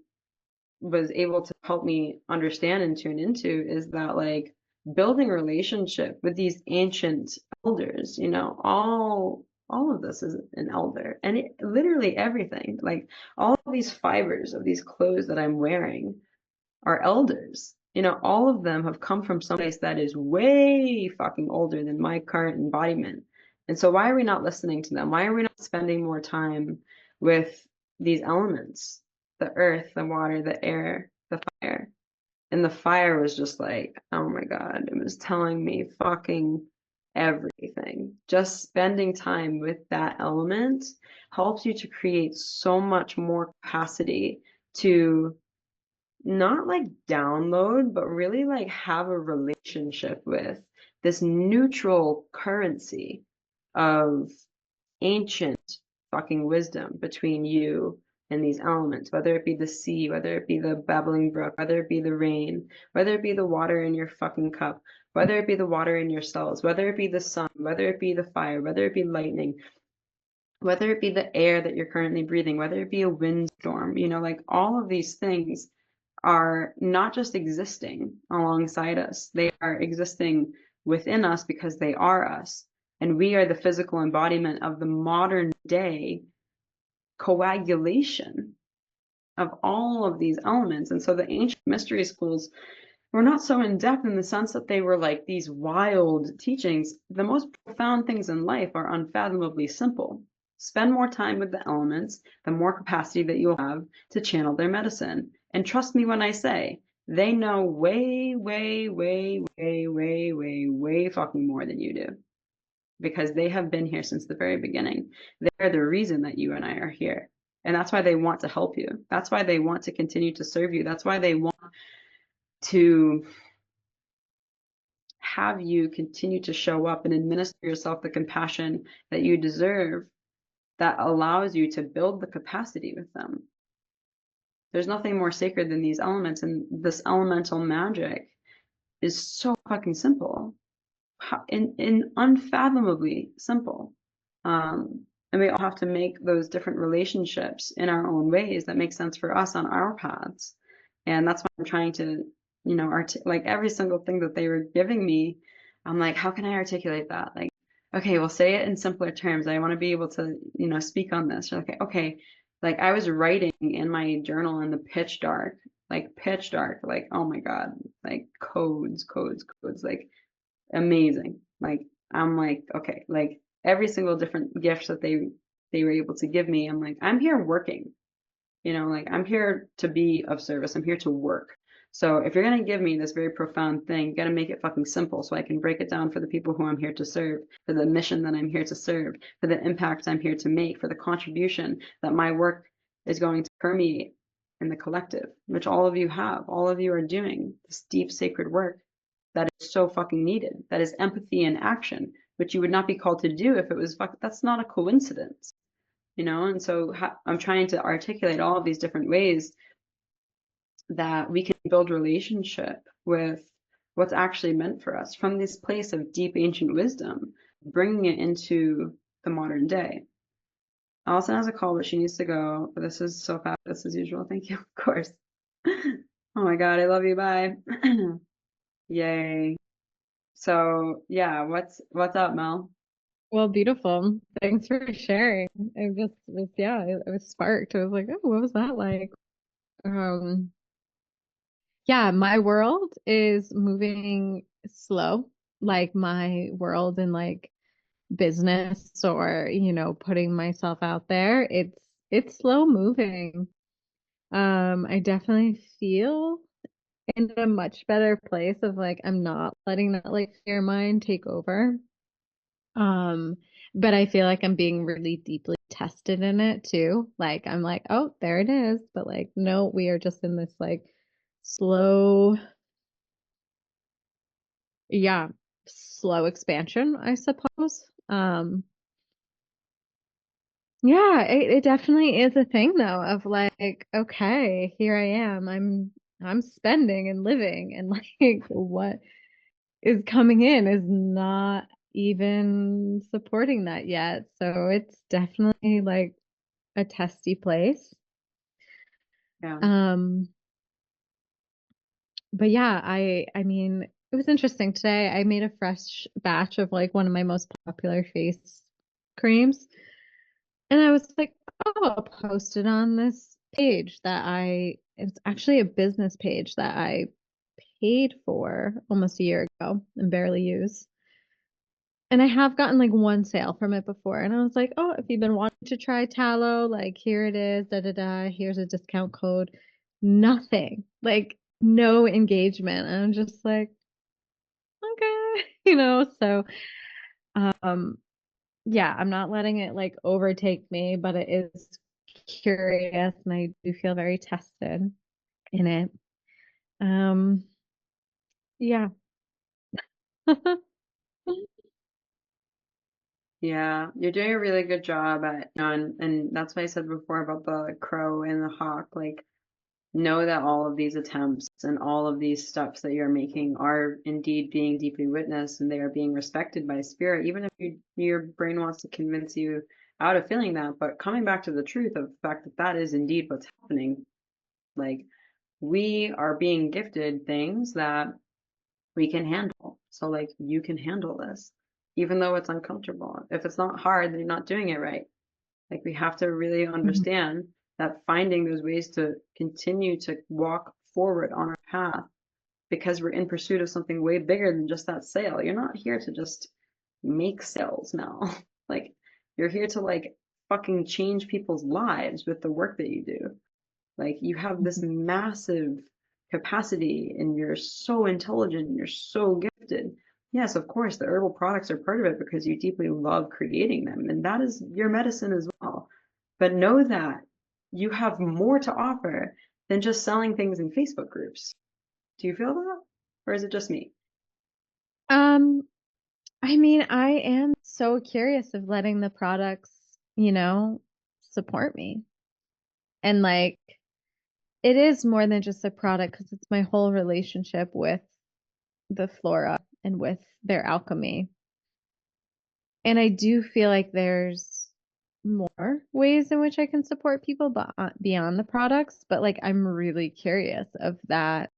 was able to help me understand and tune into is that like building relationship with these ancient elders, you know, all of this is an elder, and literally everything, like all of these fibers of these clothes that I'm wearing are elders. You know, all of them have come from some place that is way fucking older than my current embodiment. And so why are we not listening to them? Why are we not spending more time with these elements? The earth, the water, the air, the fire. And the fire was just like, oh my God, it was telling me fucking everything. Just spending time with that element helps you to create so much more capacity to not like download, but really like have a relationship with this neutral currency of ancient fucking wisdom between you and these elements, whether it be the sea, whether it be the babbling brook, whether it be the rain, whether it be the water in your fucking cup, whether it be the water in your cells, whether it be the sun, whether it be the fire, whether it be lightning, whether it be the air that you're currently breathing, whether it be a windstorm, you know, like all of these things are not just existing alongside us, they are existing within us because they are us. And we are the physical embodiment of the modern day coagulation of all of these elements. And so the ancient mystery schools were not so in depth in the sense that they were like these wild teachings. The most profound things in life are unfathomably simple. Spend more time with the elements, the more capacity that you'll have to channel their medicine. And trust me when I say, they know way, way, way, way, way, way, way fucking more than you do, because they have been here since the very beginning. They're the reason that you and I are here. And that's why they want to help you. That's why they want to continue to serve you. That's why they want to have you continue to show up and administer yourself the compassion that you deserve, that allows you to build the capacity with them. There's nothing more sacred than these elements, and this elemental magic is so fucking simple, in unfathomably simple. And we all have to make those different relationships in our own ways that make sense for us on our paths. And that's why I'm trying to, you know, like every single thing that they were giving me, I'm like, how can I articulate that? Like, okay, well, say it in simpler terms. I want to be able to, you know, speak on this. Okay, okay. Like I was writing in my journal in the pitch dark, like, oh my God, like codes, like amazing. Like I'm like, okay, like every single different gift that they they were able to give me. I'm like, I'm here working. Like I'm here to be of service. I'm here to work. So if you're gonna give me this very profound thing, you gotta make it fucking simple so I can break it down for the people who I'm here to serve, for the mission that I'm here to serve, for the impact I'm here to make, for the contribution that my work is going to permeate in the collective, which all of you have. All of you are doing this deep sacred work that is so fucking needed. That is empathy in action, which you would not be called to do if it was that's not a coincidence. And so I'm trying to articulate all of these different ways that we can build relationship with what's actually meant for us from this place of deep ancient wisdom, bringing it into the modern day. Allison has a call, but she needs to go. But this is so fabulous as usual. Thank you, of course. Oh my God, I love you. Bye. Yay. So yeah, what's up, Mel? Well, beautiful. Thanks for sharing. It just was, yeah, it was sparked. I was like, oh, what was that like? Um, yeah, my world is moving slow. Like my world in like business or, putting myself out there, it's slow moving. I definitely feel in a much better place of like I'm not letting that like fear mind take over. Um, but I feel like I'm being really deeply tested in it too. Like I'm like, oh, there it is. But like, no, we are just in this like slow, yeah, slow expansion, I suppose. Yeah, it definitely is a thing though of like, okay, here I am. I'm spending and living and like what is coming in is not even supporting that yet. So it's definitely like a testy place. Yeah. Um, but yeah, I mean, it was interesting today. I made a fresh batch of like one of my most popular face creams. And I was like, oh, I'll post it on this page it's actually a business page that I paid for almost a year ago and barely use. And I have gotten like one sale from it before. And I was like, oh, if you've been wanting to try tallow, like here it is, da da da, here's a discount code. Nothing, like no engagement. And I'm just like, okay, so um yeah, I'm not letting it like overtake me, but it is curious and I do feel very tested in it. Um, yeah. Yeah, you're doing a really good job at, and that's why I said before about the crow and the hawk. Like, know that all of these attempts and all of these steps that you're making are indeed being deeply witnessed and they are being respected by spirit, even if your brain wants to convince you out of feeling that. But coming back to the truth of the fact that that is indeed what's happening, like, we are being gifted things that we can handle. So like you can handle this, even though it's uncomfortable. If it's not hard, then you're not doing it right. Like we have to really Mhm. understand that finding those ways to continue to walk forward on our path because we're in pursuit of something way bigger than just that sale. You're not here to just make sales now. Like you're here to like fucking change people's lives with the work that you do. Like you have this massive capacity and you're so intelligent and you're so gifted. Yes, of course, the herbal products are part of it because you deeply love creating them, and that is your medicine as well. But know that you have more to offer than just selling things in Facebook groups. Do you feel that? Or is it just me? Um, I mean, I am so curious of letting the products, support me. And like, it is more than just a product because it's my whole relationship with the flora and with their alchemy. And I do feel like there's more ways in which I can support people but beyond the products, but like I'm really curious of that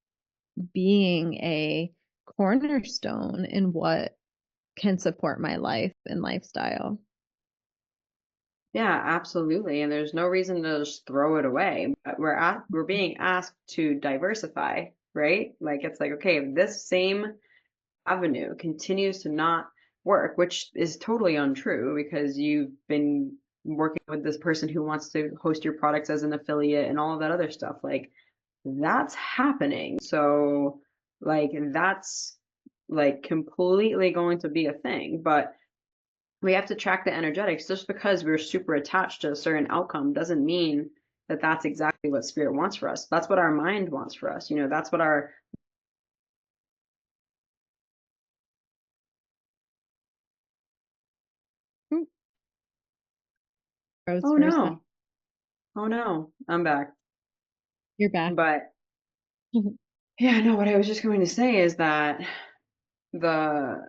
being a cornerstone in what can support my life and lifestyle. Yeah, absolutely. And there's no reason to just throw it away. But we're being asked to diversify, right? Like it's like, okay, if this same avenue continues to not work, which is totally untrue because you've been working with this person who wants to host your products as an affiliate and all of that other stuff. Like that's happening. So like that's like completely going to be a thing. But we have to track the energetics. Just because we're super attached to a certain outcome doesn't mean that that's exactly what spirit wants for us. That's what our mind wants for us. You know, that's what our Ooh, froze oh for a sec. no, oh no, I'm back. You're back. But yeah, no, what I was just going to say is that the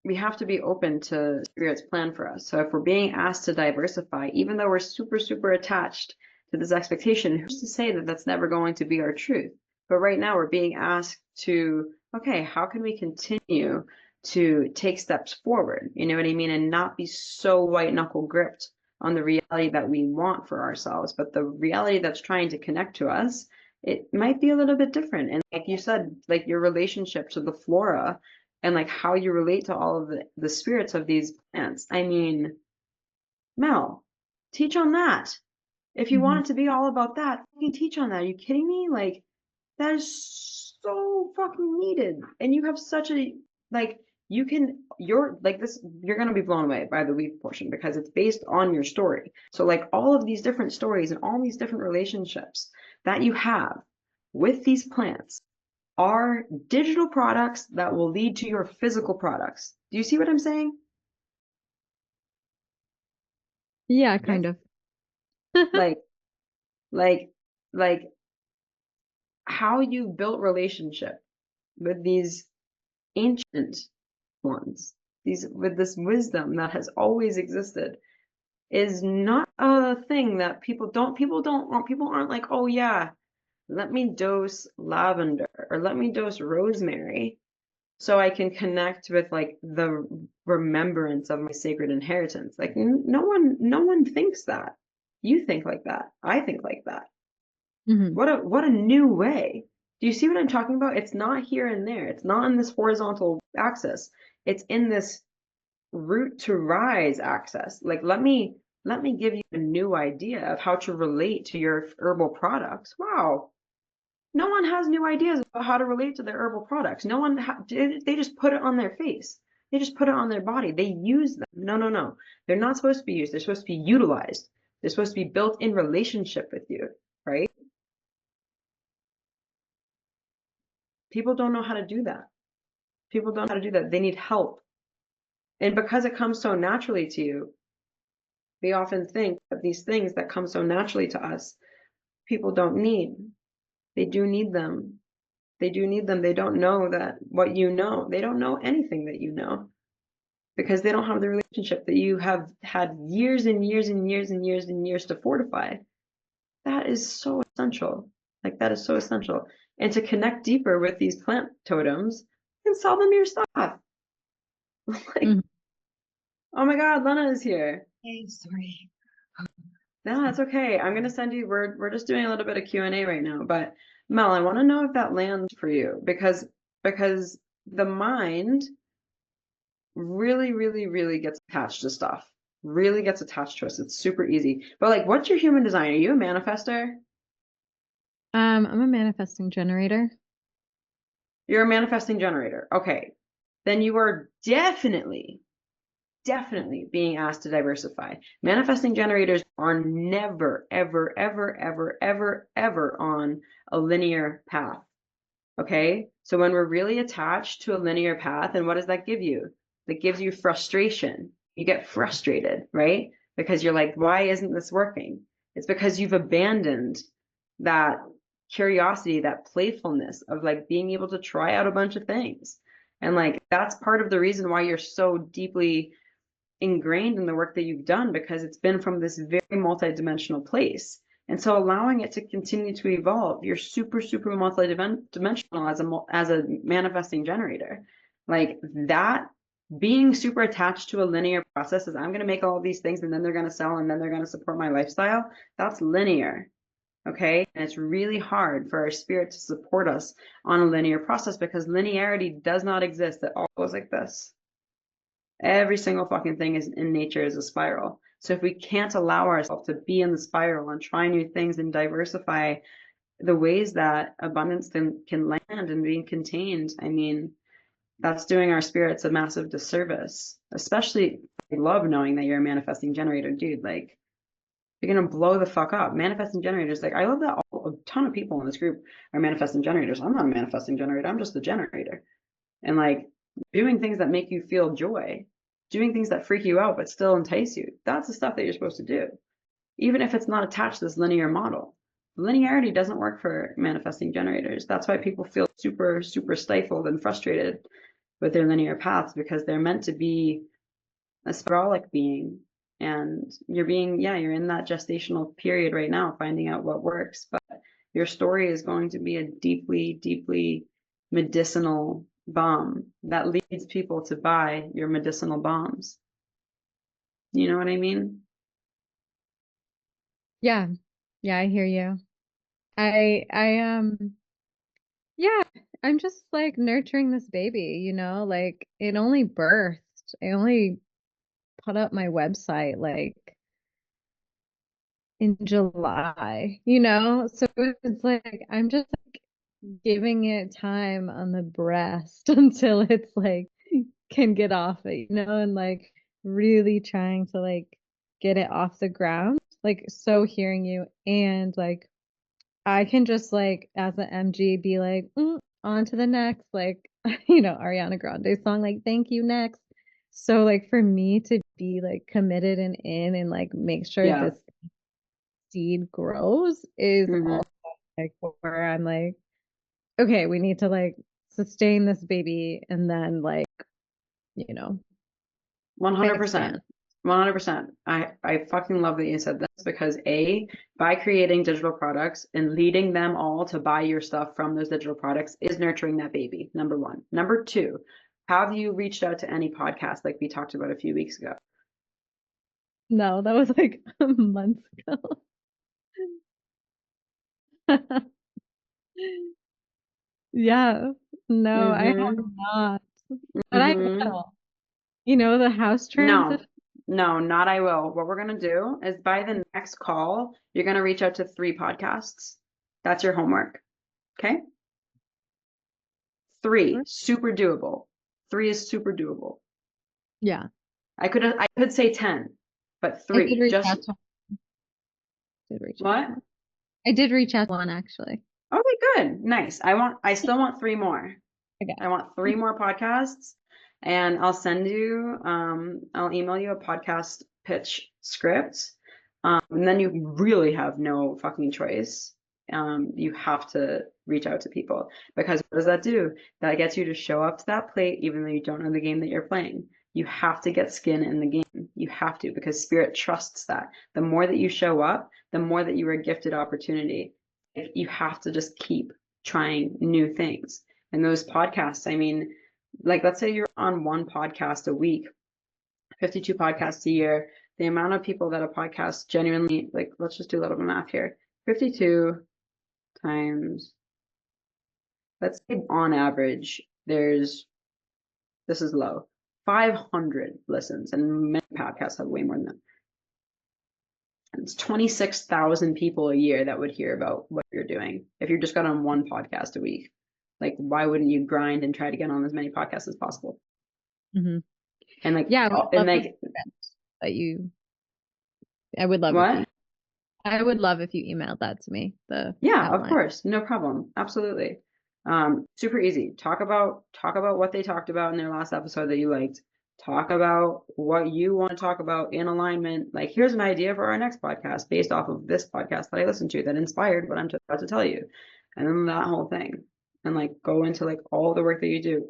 we have to be open to spirit's plan for us. So if we're being asked to diversify, even though we're super, super attached to this expectation, who's to say that that's never going to be our truth? But right now we're being asked to, okay, how can we continue to take steps forward? You know what I mean? And not be so white knuckle gripped on the reality that we want for ourselves, but the reality that's trying to connect to us, it might be a little bit different. And like you said, like your relationship to the flora and like how you relate to all of the spirits of these plants. I mean, Mel, teach on that. If you Mhm. want it to be all about that, fucking teach on that. Are you kidding me? Like, that is so fucking needed. And you have such a, like, you can, you're like this, you're going to be blown away by the weave portion because it's based on your story. So, like, all of these different stories and all these different relationships that you have with these plants are digital products that will lead to your physical products. Do you see what I'm saying? Yeah, Yes. kind of. Like, like, like how you built relationship with these ancient ones, these with this wisdom that has always existed, is not a thing that people aren't like, oh yeah, let me dose lavender or let me dose rosemary so I can connect with like the remembrance of my sacred inheritance. Like no one thinks that. You think like that. I think like that. Hmm. What a new way. Do you see what I'm talking about? It's not here and there. It's not in this horizontal axis. It's in this root to rise axis. Like let me give you a new idea of how to relate to your herbal products. Wow. No one has new ideas about how to relate to their herbal products. No one, they just put it on their face. They just put it on their body. They use them. No, no, no. They're not supposed to be used. They're supposed to be utilized. They're supposed to be built in relationship with you, right? People don't know how to do that. People don't know how to do that. They need help. And because it comes so naturally to you, we often think that these things that come so naturally to us, people don't need. They do need them. They do need them. They don't know that what you know. They don't know anything that you know because they don't have the relationship that you have had years and years and years and years and years to fortify. That is so essential. Like that is so essential. And to connect deeper with these plant totems and sell them your stuff. Like, Hmm. oh my God, Lena is here. Hey, sorry. No, that's okay. I'm gonna send you. We're just doing a little bit of Q&A right now, but Mel, I want to know if that lands for you because the mind really, really, really gets attached to stuff. Really gets attached to us. It's super easy. But like, what's your human design? Are you a manifester? I'm a manifesting generator. You're a manifesting generator. Okay. Then you are definitely being asked to diversify. Manifesting generators are never, ever, ever, ever, ever, ever on a linear path. Okay. So when we're really attached to a linear path, and what does that give you? That gives you frustration. You get frustrated, right? Because you're like, why isn't this working? It's because you've abandoned that curiosity, that playfulness of like being able to try out a bunch of things. And like that's part of the reason why you're so deeply ingrained in the work that you've done because it's been from this very multidimensional place. And so allowing it to continue to evolve, you're super, super multidimensional as a manifesting generator. Like that being super attached to a linear process is I'm going to make all of these things and then they're going to sell and then they're going to support my lifestyle. That's linear. Okay. And it's really hard for our spirit to support us on a linear process because linearity does not exist. It all goes like this. Every single fucking thing is in nature is a spiral. So if we can't allow ourselves to be in the spiral and try new things and diversify the ways that abundance can land and be contained, I mean, that's doing our spirits a massive disservice. Especially, I love knowing that you're a manifesting generator, dude. Like, you're gonna blow the fuck up. Manifesting generators, like, I love that a ton of people in this group are manifesting generators. I'm not a manifesting generator. I'm just a generator. And like doing things that make you feel joy, doing things that freak you out but still entice you. That's the stuff that you're supposed to do, even if it's not attached to this linear model. Linearity doesn't work for manifesting generators. That's why people feel super, super stifled and frustrated with their linear paths, because they're meant to be a spiralic being. And you're in that gestational period right now, finding out what works. But your story is going to be a deeply, deeply medicinal bomb that leads people to buy your medicinal bombs. You know what I mean? Yeah. Yeah, I hear you. I yeah, I'm just like nurturing this baby, like it only birthed. I only put up my website like in July, So it's like I'm just like giving it time on the breast until it's like can get off it, and like really trying to like get it off the ground. Like so hearing you, and like I can just like as an MG be like, on to the next, like Ariana Grande song, like thank you next. So like for me to be like committed and in and like make sure Yeah. this seed grows is Mm-hmm. also like where I'm like, okay, we need to like sustain this baby and then like, you know, expand. 100%. 100%. I fucking love that you said this, because by creating digital products and leading them all to buy your stuff from those digital products is nurturing that baby. Number one. Number two, have you reached out to any podcast like we talked about a few weeks ago? No, that was like months ago. Yeah. No, I have Mm-hmm. not. But I Mm-hmm. will. The house transition. No, no, not I will. What we're gonna do is by the next call, you're gonna reach out to 3 podcasts. That's your homework. Okay? 3, super doable. 3 is super doable. Yeah. I could say 10, but I did 3. reach Just out to did reach out to what? one. I did reach out to one actually. Okay, good. Nice. I still want 3 more. Okay. I want 3 more podcasts, and I'll email you a podcast pitch script. And then you really have no fucking choice. You have to reach out to people, because what does that do? That gets you to show up to that plate even though you don't know the game that you're playing. You have to get skin in the game. You have to, because spirit trusts that. The more that you show up, the more that you are gifted opportunity. You have to just keep trying new things. And those podcasts, I mean, like let's say you're on one podcast a week, 52 podcasts a year, the amount of people that a podcast genuinely, like, let's just do a little bit of math here. 52 times, let's say on average, this is low, 500 listens, and many podcasts have way more than that. It's 26,000 people a year that would hear about what you're doing if you just got on one podcast a week. Like, why wouldn't you grind and try to get on as many podcasts as possible? Mm-hmm. And like, Yeah, I would and love to like, that you I would love if what? you I would love if you emailed that to me, the Yeah, of outline. course. No problem. Absolutely. Super easy. Talk about what they talked about in their last episode that you liked. Talk about what you want to talk about in alignment. Like, here's an idea for our next podcast based off of this podcast that I listened to that inspired what I'm about to tell you. And then that whole thing. And like go into like all the work that you do.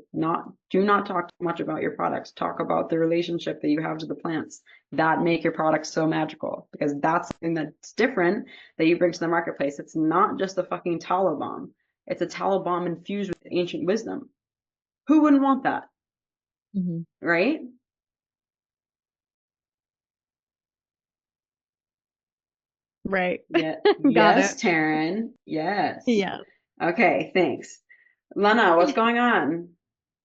Do not talk too much about your products. Talk about the relationship that you have to the plants that make your products so magical, because that's something that's different that you bring to the marketplace. It's not just a fucking tallow bomb. It's a tallow bomb infused with ancient wisdom. Who wouldn't want that? Mm-hmm. Right? Right. Yeah. Got Yes, it. Taryn. Yes. Yeah. Okay, thanks. Lena, what's going on?